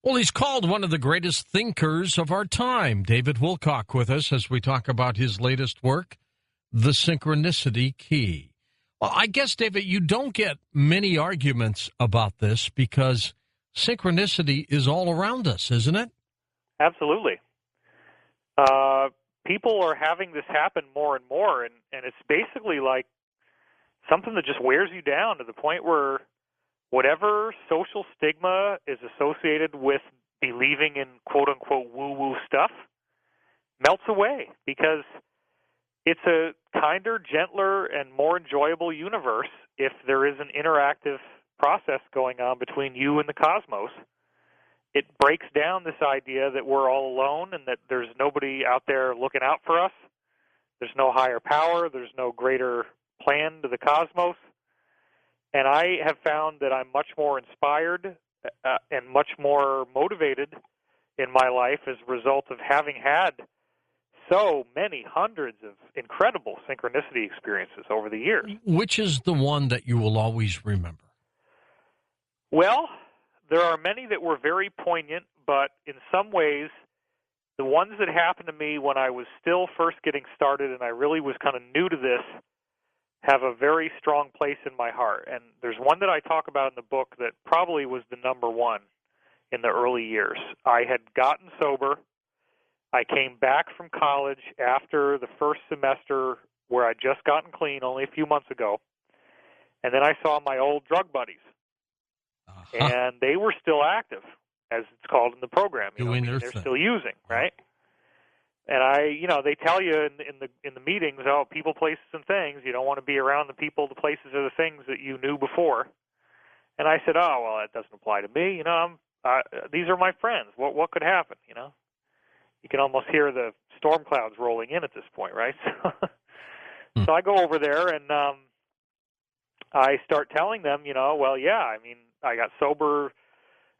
Well, he's called one of the greatest thinkers of our time. David Wilcock with us as we talk about his latest work, The Synchronicity Key. Well, I guess, David, you don't get many arguments about this because synchronicity is all around us, isn't it? Absolutely. People are having this happen more and more, and it's basically like something that just wears you down to the point where whatever social stigma is associated with believing in quote-unquote woo-woo stuff melts away because it's a kinder, gentler, and more enjoyable universe if there is an interactive process going on between you and the cosmos. It breaks down this idea that we're all alone and that there's nobody out there looking out for us. There's no higher power. There's no greater plan to the cosmos. And I have found that I'm much more inspired and much more motivated in my life as a result of having had so many hundreds of incredible synchronicity experiences over the years. Which is the one that you will always remember? Well, there are many that were very poignant, but in some ways, the ones that happened to me when I was still first getting started and I really was kind of new to this have a very strong place in my heart. And there's one that I talk about in the book that probably was the number one in the early years. I had gotten sober. I came back from college after the first semester where I'd just gotten clean only a few months ago. And then I saw my old drug buddies. And they were still active, as it's called in the program. They're still using, right? And they tell you in the meetings, people, places, and things. You don't want to be around the people, the places, or the things that you knew before. And I said, that doesn't apply to me. These are my friends. What could happen? You can almost hear the storm clouds rolling in at this point, right? So I go over there and I start telling them, I got sober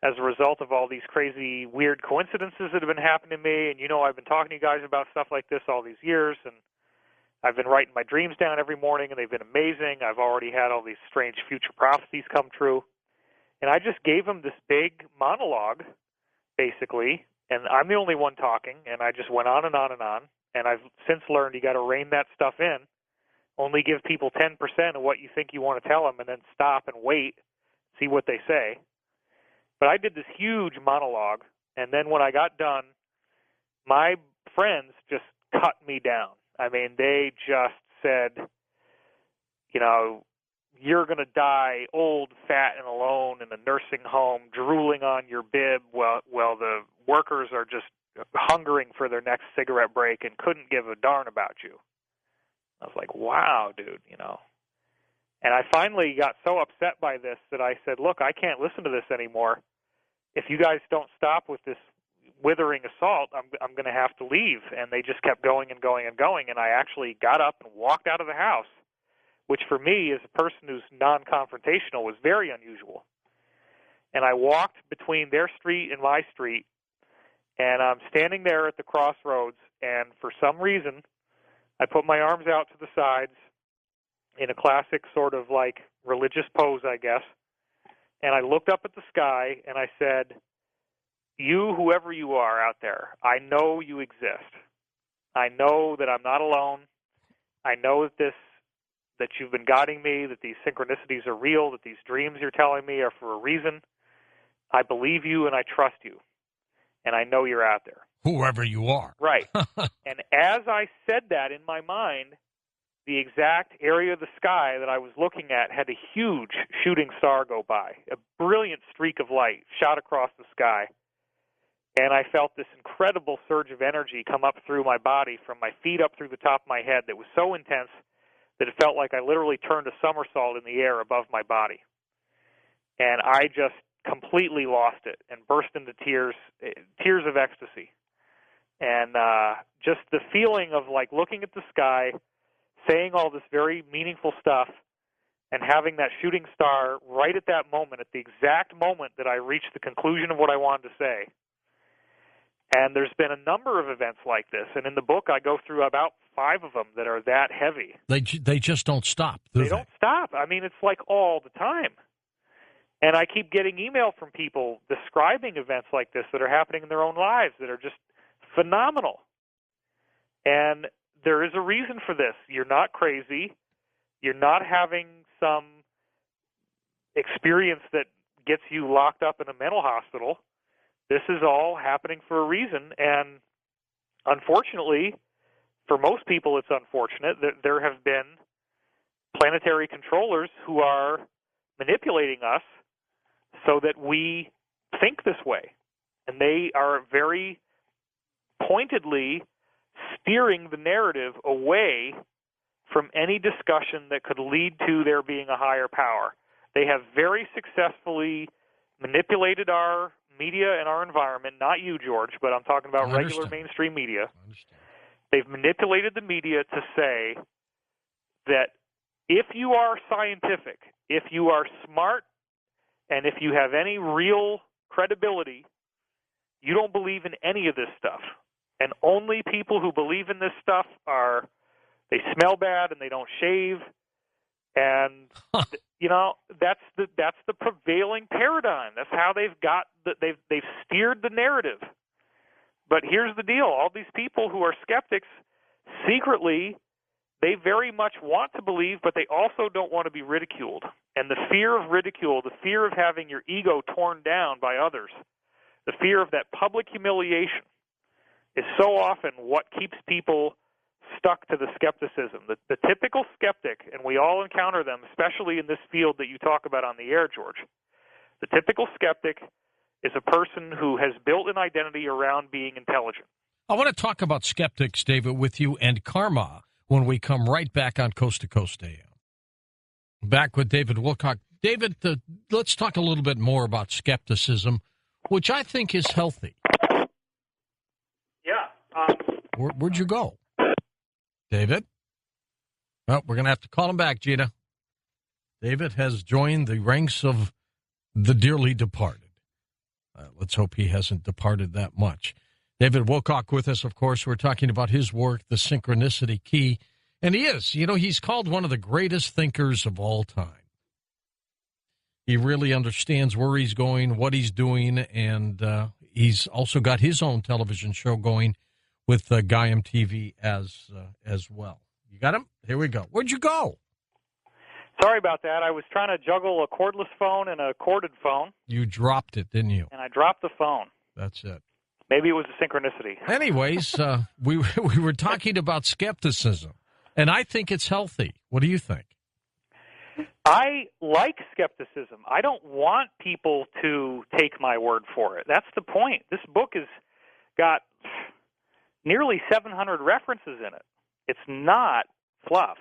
as a result of all these crazy, weird coincidences that have been happening to me. And, I've been talking to you guys about stuff like this all these years. And I've been writing my dreams down every morning, and they've been amazing. I've already had all these strange future prophecies come true. And I just gave them this big monologue, basically. And I'm the only one talking. And I just went on and on and on. And I've since learned you got to rein that stuff in. Only give people 10% of what you think you want to tell them, and then stop and wait, see what they say. But I did this huge monologue, and then when I got done, my friends just cut me down. I mean, they just said, you're going to die old, fat, and alone in a nursing home, drooling on your bib while the workers are just hungering for their next cigarette break and couldn't give a darn about you. I was like, wow, dude, And I finally got so upset by this that I said, look, I can't listen to this anymore. If you guys don't stop with this withering assault, I'm going to have to leave. And they just kept going and going and going. And I actually got up and walked out of the house, which for me, as a person who's non-confrontational, was very unusual. And I walked between their street and my street, and I'm standing there at the crossroads, and for some reason, I put my arms out to the sides in a classic sort of like religious pose, I guess, and I looked up at the sky and I said, you, whoever you are out there, I know you exist. I know that I'm not alone. I know that you've been guiding me, that these synchronicities are real, that these dreams you're telling me are for a reason. I believe you and I trust you, and I know you're out there. Whoever you are. Right. And as I said that in my mind, the exact area of the sky that I was looking at had a huge shooting star go by. A brilliant streak of light shot across the sky. And I felt this incredible surge of energy come up through my body from my feet up through the top of my head that was so intense that it felt like I literally turned a somersault in the air above my body. And I just completely lost it and burst into tears of ecstasy. And just the feeling of like looking at the sky, saying all this very meaningful stuff, and having that shooting star right at that moment, at the exact moment that I reached the conclusion of what I wanted to say. And there's been a number of events like this, and in the book I go through about 5 of them that are that heavy. They just don't stop, do they? They don't stop. I mean, it's like all the time. And I keep getting email from people describing events like this that are happening in their own lives that are just phenomenal. And there is a reason for this. You're not crazy. You're not having some experience that gets you locked up in a mental hospital. This is all happening for a reason. And unfortunately, for most people it's unfortunate that there have been planetary controllers who are manipulating us so that we think this way. And they are very pointedly steering the narrative away from any discussion that could lead to there being a higher power. They have very successfully manipulated our media and our environment, not you, George, but I'm talking about regular mainstream media. They've manipulated the media to say that if you are scientific, if you are smart, and if you have any real credibility, you don't believe in any of this stuff. And only people who believe in this stuff they smell bad and they don't shave. And, that's the prevailing paradigm. That's how they've steered the narrative. But here's the deal. All these people who are skeptics, secretly, they very much want to believe, but they also don't want to be ridiculed. And the fear of ridicule, the fear of having your ego torn down by others, the fear of that public humiliation is so often what keeps people stuck to the skepticism. The typical skeptic, and we all encounter them, especially in this field that you talk about on the air, George, the typical skeptic is a person who has built an identity around being intelligent. I want to talk about skeptics, David, with you and karma when we come right back on Coast to Coast AM. Back with David Wilcock. David, let's talk a little bit more about skepticism, which I think is healthy. Yeah. Where'd you go? David? Well, we're going to have to call him back, Gina. David has joined the ranks of the dearly departed. Let's hope he hasn't departed that much. David Wilcock with us, of course. We're talking about his work, The Synchronicity Key. And he is. He's called one of the greatest thinkers of all time. He really understands where he's going, what he's doing, and he's also got his own television show going with Gaiam TV as well. You got him? Here we go. Where'd you go? Sorry about that. I was trying to juggle a cordless phone and a corded phone. You dropped it, didn't you? And I dropped the phone. That's it. Maybe it was a synchronicity. Anyways, we were talking about skepticism, and I think it's healthy. What do you think? I like skepticism. I don't want people to take my word for it. That's the point. This book has got nearly 700 references in it. It's not fluff.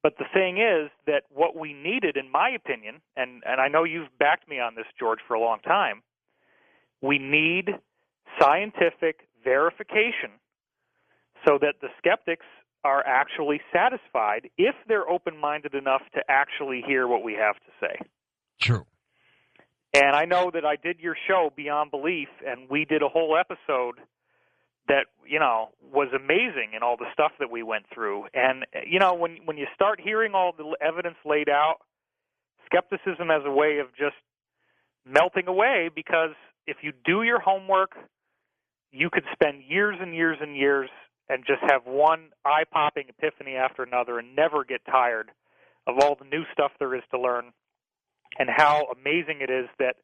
But the thing is that what we needed, in my opinion, and I know you've backed me on this, George, for a long time, we need scientific verification so that the skeptics are actually satisfied if they're open-minded enough to actually hear what we have to say. True. And I know that I did your show, Beyond Belief, and we did a whole episode that, was amazing in all the stuff that we went through. And, when you start hearing all the evidence laid out, skepticism as a way of just melting away, because if you do your homework, you could spend years and years and years and just have one eye-popping epiphany after another and never get tired of all the new stuff there is to learn and how amazing it is that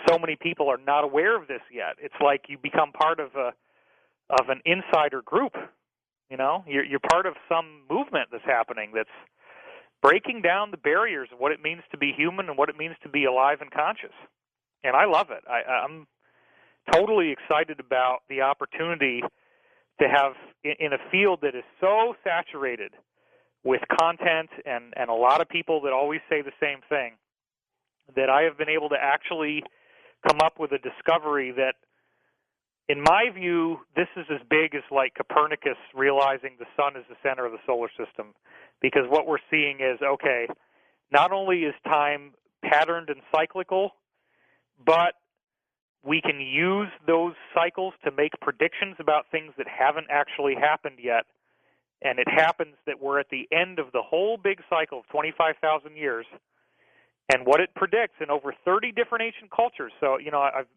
so many people are not aware of this yet. It's like you become part of an insider group. You're part of some movement that's happening that's breaking down the barriers of what it means to be human and what it means to be alive and conscious. And I love it. I'm totally excited about the opportunity to have, in a field that is so saturated with content and a lot of people that always say the same thing, that I have been able to actually come up with a discovery that, in my view, this is as big as like Copernicus realizing the sun is the center of the solar system. Because what we're seeing is, okay, not only is time patterned and cyclical, but we can use those cycles to make predictions about things that haven't actually happened yet. And it happens that we're at the end of the whole big cycle of 25,000 years. And what it predicts in over 30 different ancient cultures. So,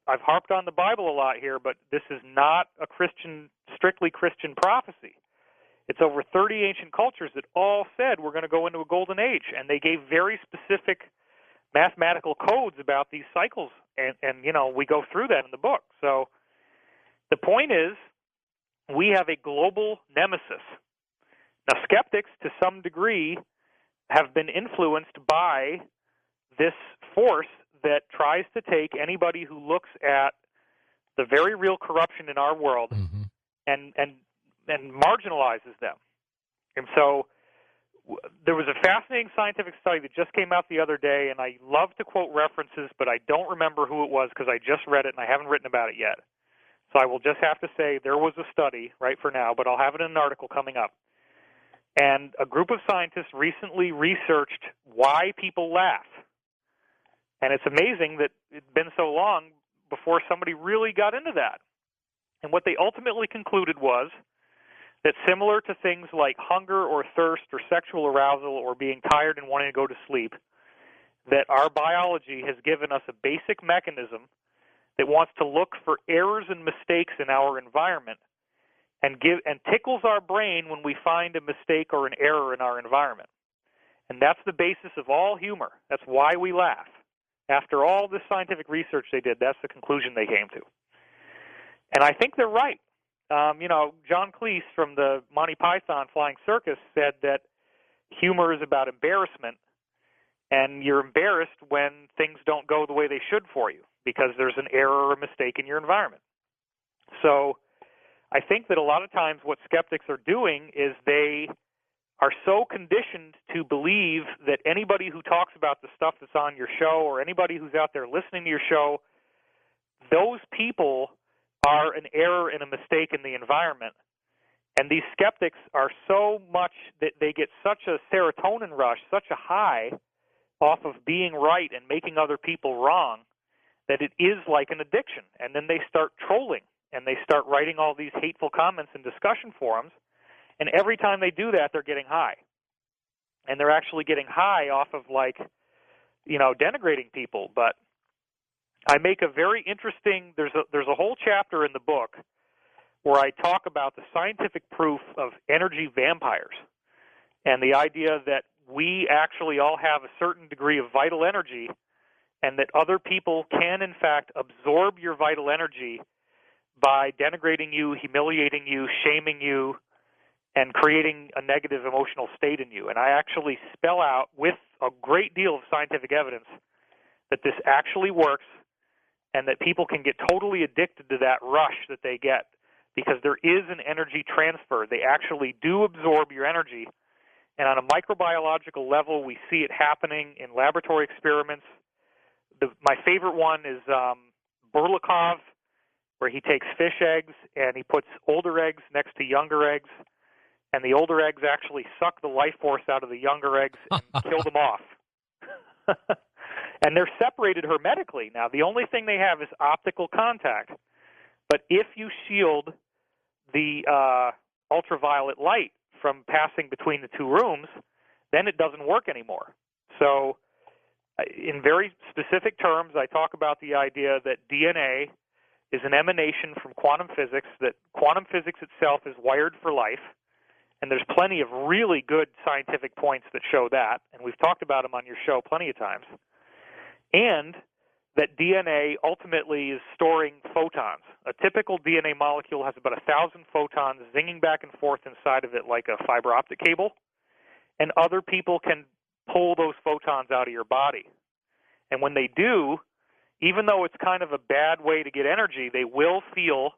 I've harped on the Bible a lot here, but this is not a strictly Christian prophecy. It's over 30 ancient cultures that all said we're going to go into a golden age, and they gave very specific mathematical codes about these cycles, and we go through that in the book. So the point is, we have a global nemesis. Now, skeptics, to some degree, have been influenced by this force that tries to take anybody who looks at the very real corruption in our world and marginalizes them. And so there was a fascinating scientific study that just came out the other day, and I love to quote references, but I don't remember who it was because I just read it and I haven't written about it yet. So I will just have to say there was a study right for now, but I'll have it in an article coming up. And a group of scientists recently researched why people laugh. And it's amazing that it's been so long before somebody really got into that. And what they ultimately concluded was that similar to things like hunger or thirst or sexual arousal or being tired and wanting to go to sleep, that our biology has given us a basic mechanism that wants to look for errors and mistakes in our environment and tickles our brain when we find a mistake or an error in our environment. And that's the basis of all humor. That's why we laugh. After all this scientific research they did, that's the conclusion they came to. And I think they're right. John Cleese from the Monty Python Flying Circus said that humor is about embarrassment, and you're embarrassed when things don't go the way they should for you because there's an error or a mistake in your environment. So I think that a lot of times what skeptics are doing is they are so conditioned to believe that anybody who talks about the stuff that's on your show or anybody who's out there listening to your show, those people are an error and a mistake in the environment. And these skeptics are so much that they get such a serotonin rush, such a high off of being right and making other people wrong that it is like an addiction. And then they start trolling and they start writing all these hateful comments in discussion forums. And every time they do that, they're getting high. And they're actually getting high off of denigrating people. But I make a very interesting, there's a whole chapter in the book where I talk about the scientific proof of energy vampires and the idea that we actually all have a certain degree of vital energy and that other people can, in fact, absorb your vital energy by denigrating you, humiliating you, shaming you, and creating a negative emotional state in you. And I actually spell out with a great deal of scientific evidence that this actually works and that people can get totally addicted to that rush that they get because there is an energy transfer. They actually do absorb your energy. And on a microbiological level, we see it happening in laboratory experiments. My favorite one is Wilcock, where he takes fish eggs and he puts older eggs next to younger eggs, and the older eggs actually suck the life force out of the younger eggs and kill them off. And they're separated hermetically. Now, the only thing they have is optical contact. But if you shield the ultraviolet light from passing between the two rooms, then it doesn't work anymore. So in very specific terms, I talk about the idea that DNA is an emanation from quantum physics, that quantum physics itself is wired for life, and there's plenty of really good scientific points that show that, and we've talked about them on your show plenty of times, and that DNA ultimately is storing photons. A typical DNA molecule has about 1,000 photons zinging back and forth inside of it like a fiber optic cable, and other people can pull those photons out of your body. And when they do, even though it's kind of a bad way to get energy, they will feel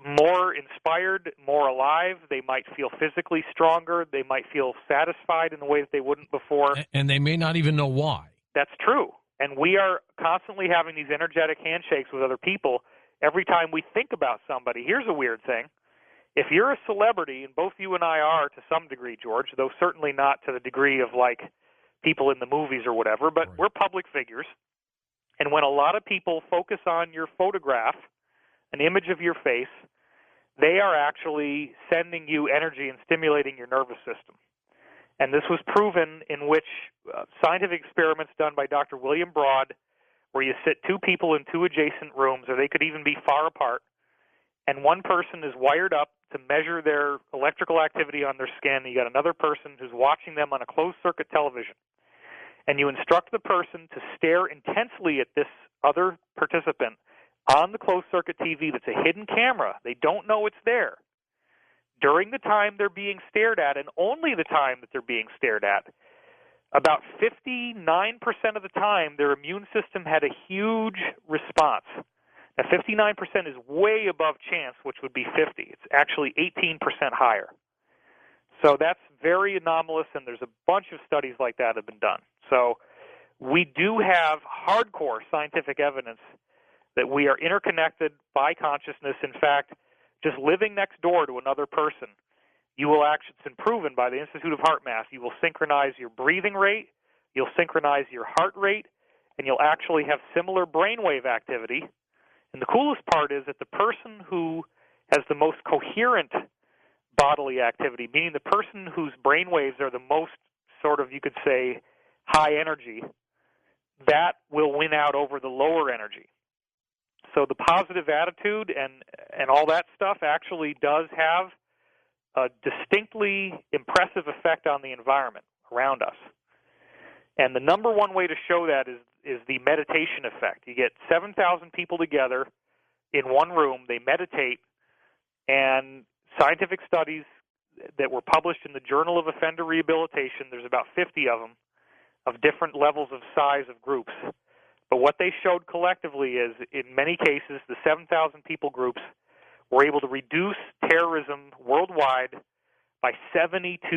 more inspired, more alive. They might feel physically stronger. They might feel satisfied in a way that they wouldn't before. And they may not even know why. That's true. And we are constantly having these energetic handshakes with other people every time we think about somebody. Here's a weird thing. If you're a celebrity, and both you and I are to some degree, George, though certainly not to the degree of like people in the movies or whatever, but right. We're public figures. And when a lot of people focus on your photograph, an image of your face, they are actually sending you energy and stimulating your nervous system. And this was proven in which scientific experiments done by Dr. William Broad, where you sit two people in two adjacent rooms, or they could even be far apart, and one person is wired up to measure their electrical activity on their skin. You got another person who's watching them on a closed-circuit television. And you instruct the person to stare intensely at this other participant on the closed-circuit TV that's a hidden camera. They don't know it's there. During the time they're being stared at, and only the time that they're being stared at, about 59% of the time their immune system had a huge response. Now, 59% is way above chance, which would be 50. It's actually 18% higher. So that's very anomalous, and there's a bunch of studies like that have been done. So we do have hardcore scientific evidence that we are interconnected by consciousness. In fact, just living next door to another person, you will actually, it's been proven by the Institute of Heart Math, you will synchronize your breathing rate, you'll synchronize your heart rate, and you'll actually have similar brainwave activity. And the coolest part is that the person who has the most coherent bodily activity, meaning the person whose brain waves are the most sort of, you could say, high energy, that will win out over the lower energy. So the positive attitude and all that stuff actually does have a distinctly impressive effect on the environment around us. And the number one way to show that is the meditation effect. You get 7,000 people together in one room, they meditate, and scientific studies that were published in the Journal of Offender Rehabilitation, there's about 50 of them, of different levels of size of groups. But what they showed collectively is, in many cases, the 7,000 people groups were able to reduce terrorism worldwide by 72%.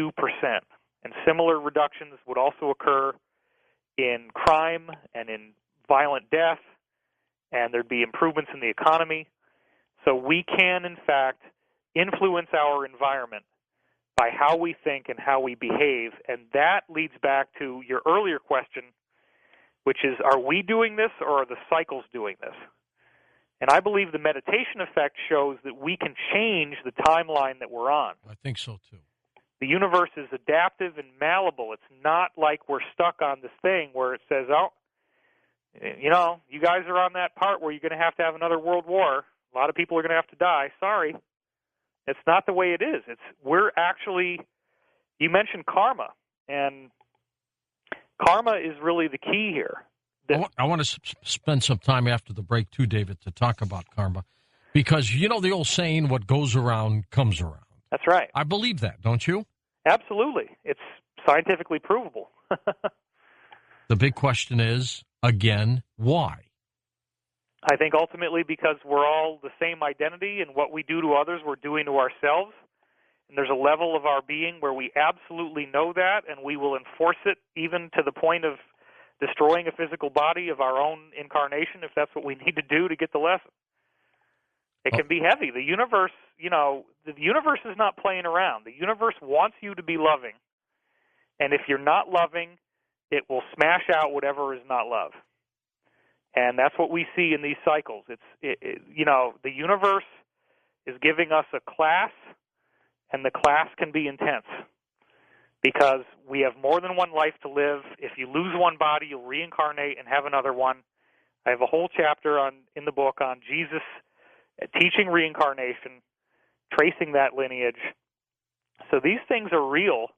And similar reductions would also occur in crime and in violent death, and there'd be improvements in the economy. So we can, in fact, influence our environment by how we think and how we behave, and that leads back to your earlier question, which is, are we doing this or are the cycles doing this? And I believe the meditation effect shows that we can change the timeline that we're on. I think so, too. The universe is adaptive and malleable. It's not like we're stuck on this thing where it says, oh, you know, you guys are on that part where you're going to have another world war. A lot of people are going to have to die. Sorry. It's not the way it is. We're actually, you mentioned karma, and karma is really the key here. I want to spend some time after the break, too, David, to talk about karma, because you know the old saying, what goes around comes around. That's right. I believe that, don't you? Absolutely. It's scientifically provable. The big question is, again, why? I think ultimately because we're all the same identity, and what we do to others, we're doing to ourselves. And there's a level of our being where we absolutely know that, and we will enforce it even to the point of destroying a physical body of our own incarnation if that's what we need to do to get the lesson. It can be heavy. The universe, you know, the universe is not playing around. The universe wants you to be loving, and if you're not loving, it will smash out whatever is not love. And that's what we see in these cycles. You know, the universe is giving us a class, and the class can be intense because we have more than one life to live. If you lose one body, you'll reincarnate and have another one. I have a whole chapter in the book on Jesus teaching reincarnation, tracing that lineage. So these things are real,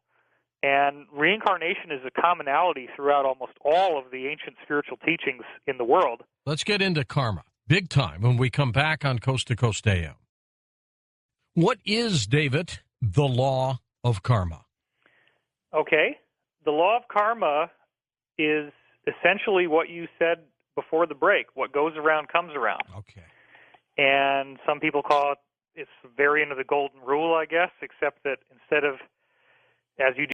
and reincarnation is a commonality throughout almost all of the ancient spiritual teachings in the world. Let's get into karma, big time, when we come back on Coast to Coast AM. What is, David, the law of karma? Okay. The law of karma is essentially what you said before the break. What goes around comes around. Okay. And some people call it's a variant of the golden rule, I guess, except that instead of, as you